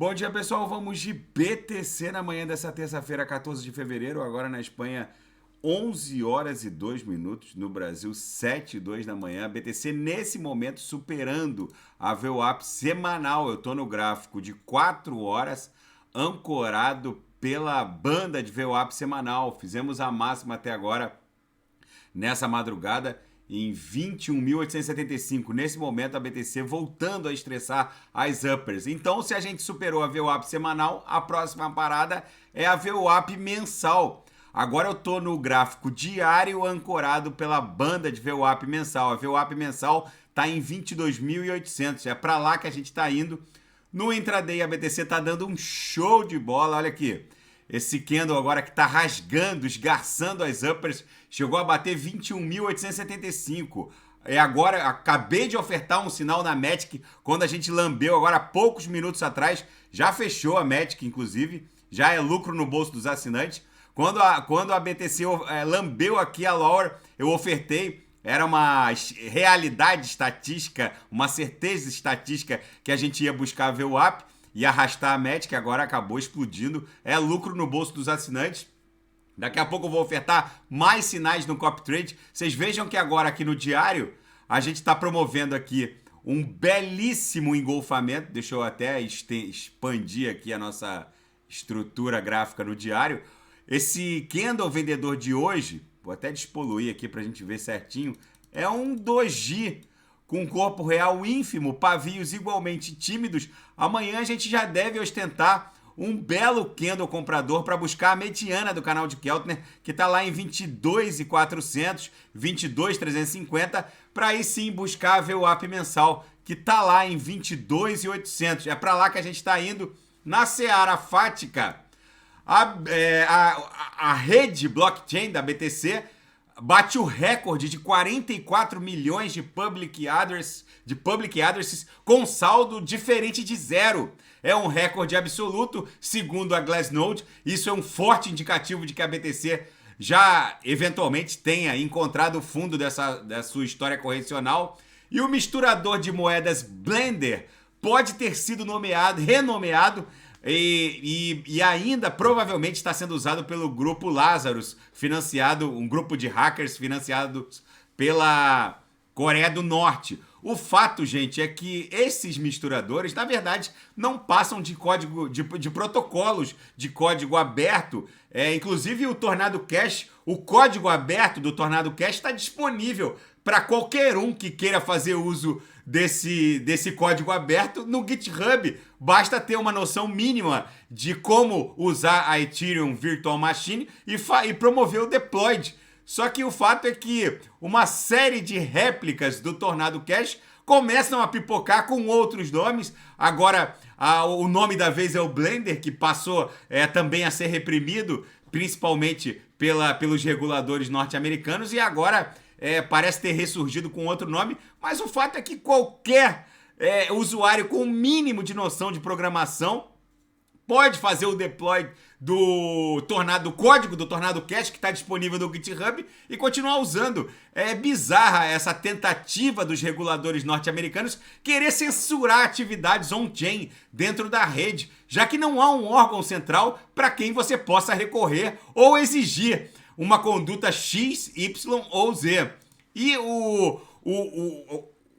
Bom dia, pessoal. Vamos de BTC na manhã dessa terça-feira, 14 de fevereiro. Agora na Espanha, 11 horas e 2 minutos. No Brasil, 7 e 2 da manhã. BTC nesse momento superando a VWAP semanal. Eu estou no gráfico de 4 horas, ancorado pela banda de VWAP semanal. Fizemos a máxima até agora nessa madrugada em 21.875. Nesse momento, a BTC voltando a estressar as uppers. Então, se a gente superou a VWAP semanal, a próxima parada é a VWAP mensal. Agora eu estou no gráfico diário ancorado pela banda de VWAP mensal. A VWAP mensal está em 22.800. É para lá que a gente está indo. No intraday, a BTC está dando um show de bola. Olha aqui. Esse candle agora que está rasgando, esgarçando as uppers, chegou a bater 21.875. Agora, acabei de ofertar um sinal na Matic, quando a gente lambeu agora há poucos minutos atrás, já fechou a Matic, inclusive, já é lucro no bolso dos assinantes. Quando a BTC lambeu aqui a lower, eu ofertei, era uma realidade estatística, uma certeza estatística que a gente ia buscar a VWAP, e arrastar a Matic, que agora acabou explodindo. É lucro no bolso dos assinantes. Daqui a pouco eu vou ofertar mais sinais no Copy Trade. Vocês vejam que agora aqui no diário, a gente está promovendo aqui um belíssimo engolfamento. Deixa eu até expandir aqui a nossa estrutura gráfica no diário. Esse candle vendedor de hoje, vou até despoluir aqui para a gente ver certinho, é um doji com um corpo real ínfimo, pavios igualmente tímidos. Amanhã a gente já deve ostentar um belo candle comprador para buscar a mediana do canal de Keltner, que está lá em 22.400, 22.350, para aí sim buscar a VWAP mensal, que está lá em 22.800. É para lá que a gente está indo. Na seara fática, a rede blockchain da BTC bate o recorde de 44 milhões de public addresses com saldo diferente de zero. É um recorde absoluto, segundo a Glassnode. Isso é um forte indicativo de que a BTC já eventualmente tenha encontrado o fundo da sua história correcional. E o misturador de moedas Blender pode ter sido renomeado e ainda provavelmente está sendo usado pelo grupo Lazarus, um grupo de hackers financiados pela Coreia do Norte. O fato, gente, é que esses misturadores, na verdade, não passam de código de protocolos de código aberto. Inclusive o Tornado Cash, o código aberto do Tornado Cash está disponível para qualquer um que queira fazer uso desse código aberto no GitHub. Basta ter uma noção mínima de como usar a Ethereum Virtual Machine e promover o deployed. Só que o fato é que uma série de réplicas do Tornado Cash começam a pipocar com outros nomes. Agora, o nome da vez é o Blender, que passou também a ser reprimido, principalmente pelos reguladores norte-americanos, e agora parece ter ressurgido com outro nome. Mas o fato é que qualquer usuário com o mínimo de noção de programação pode fazer o deploy do código do Tornado Cash, que está disponível no GitHub, e continuar usando. É bizarra essa tentativa dos reguladores norte-americanos querer censurar atividades on-chain dentro da rede, já que não há um órgão central para quem você possa recorrer ou exigir uma conduta X, Y ou Z. E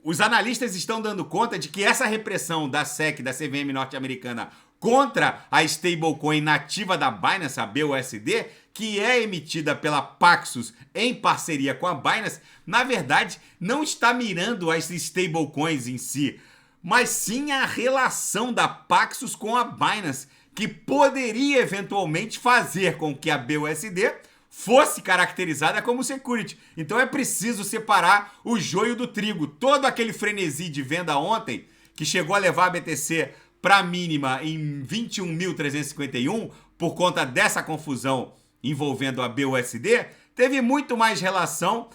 os analistas estão dando conta de que essa repressão da SEC, da CVM norte-americana, contra a stablecoin nativa da Binance, a BUSD, que é emitida pela Paxos em parceria com a Binance, na verdade, não está mirando as stablecoins em si, mas sim a relação da Paxos com a Binance, que poderia eventualmente fazer com que a BUSD fosse caracterizada como security. Então é preciso separar o joio do trigo. Todo aquele frenesi de venda ontem, que chegou a levar a BTC para a mínima em 21.351, por conta dessa confusão envolvendo a BUSD, teve muito mais relação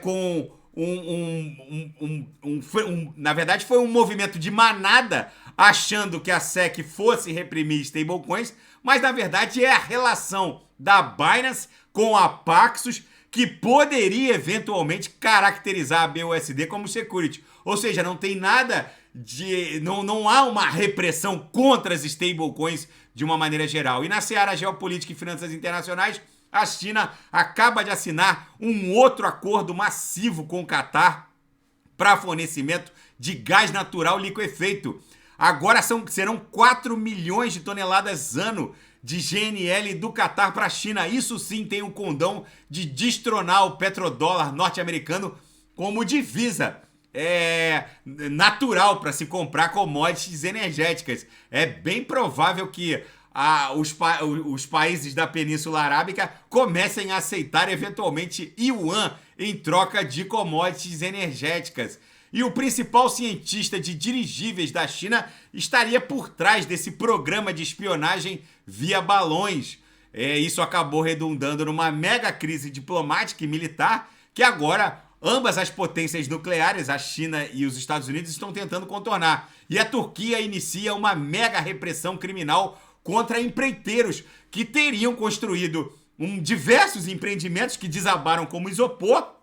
com na verdade foi um movimento de manada, achando que a SEC fosse reprimir stablecoins, mas na verdade é a relação da Binance com a Paxos que poderia eventualmente caracterizar a BUSD como security. Ou seja, não tem nada não há uma repressão contra as stablecoins de uma maneira geral. E na seara geopolítica e finanças internacionais, a China acaba de assinar um outro acordo massivo com o Catar para fornecimento de gás natural liquefeito. Agora serão 4 milhões de toneladas ano de GNL do Catar para a China. Isso sim tem o condão de destronar o petrodólar norte-americano como divisa natural para se comprar commodities energéticas. É bem provável que os países da Península Arábica comecem a aceitar eventualmente yuan em troca de commodities energéticas. E o principal cientista de dirigíveis da China estaria por trás desse programa de espionagem via balões. Isso acabou redundando numa mega crise diplomática e militar que agora ambas as potências nucleares, a China e os Estados Unidos, estão tentando contornar. E a Turquia inicia uma mega repressão criminal contra empreiteiros que teriam construído diversos empreendimentos que desabaram como isopor,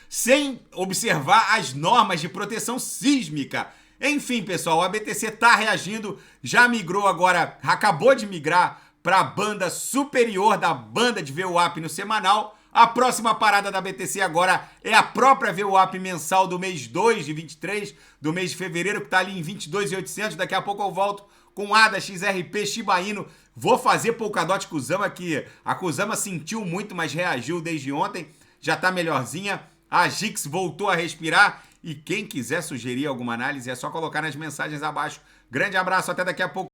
sem observar as normas de proteção sísmica. Enfim, pessoal, a BTC está reagindo, já migrou agora, acabou de migrar para a banda superior da banda de VWAP no semanal. A próxima parada da BTC agora é a própria VWAP mensal do mês 2 de 23, do mês de fevereiro, que está ali em 22.800. Daqui a pouco eu volto com ADA, XRP, Shiba Inu. Vou fazer Polkadot Kusama, que a Kusama sentiu muito, mas reagiu desde ontem. Já está melhorzinha. A GIX voltou a respirar. E quem quiser sugerir alguma análise é só colocar nas mensagens abaixo. Grande abraço, até daqui a pouco.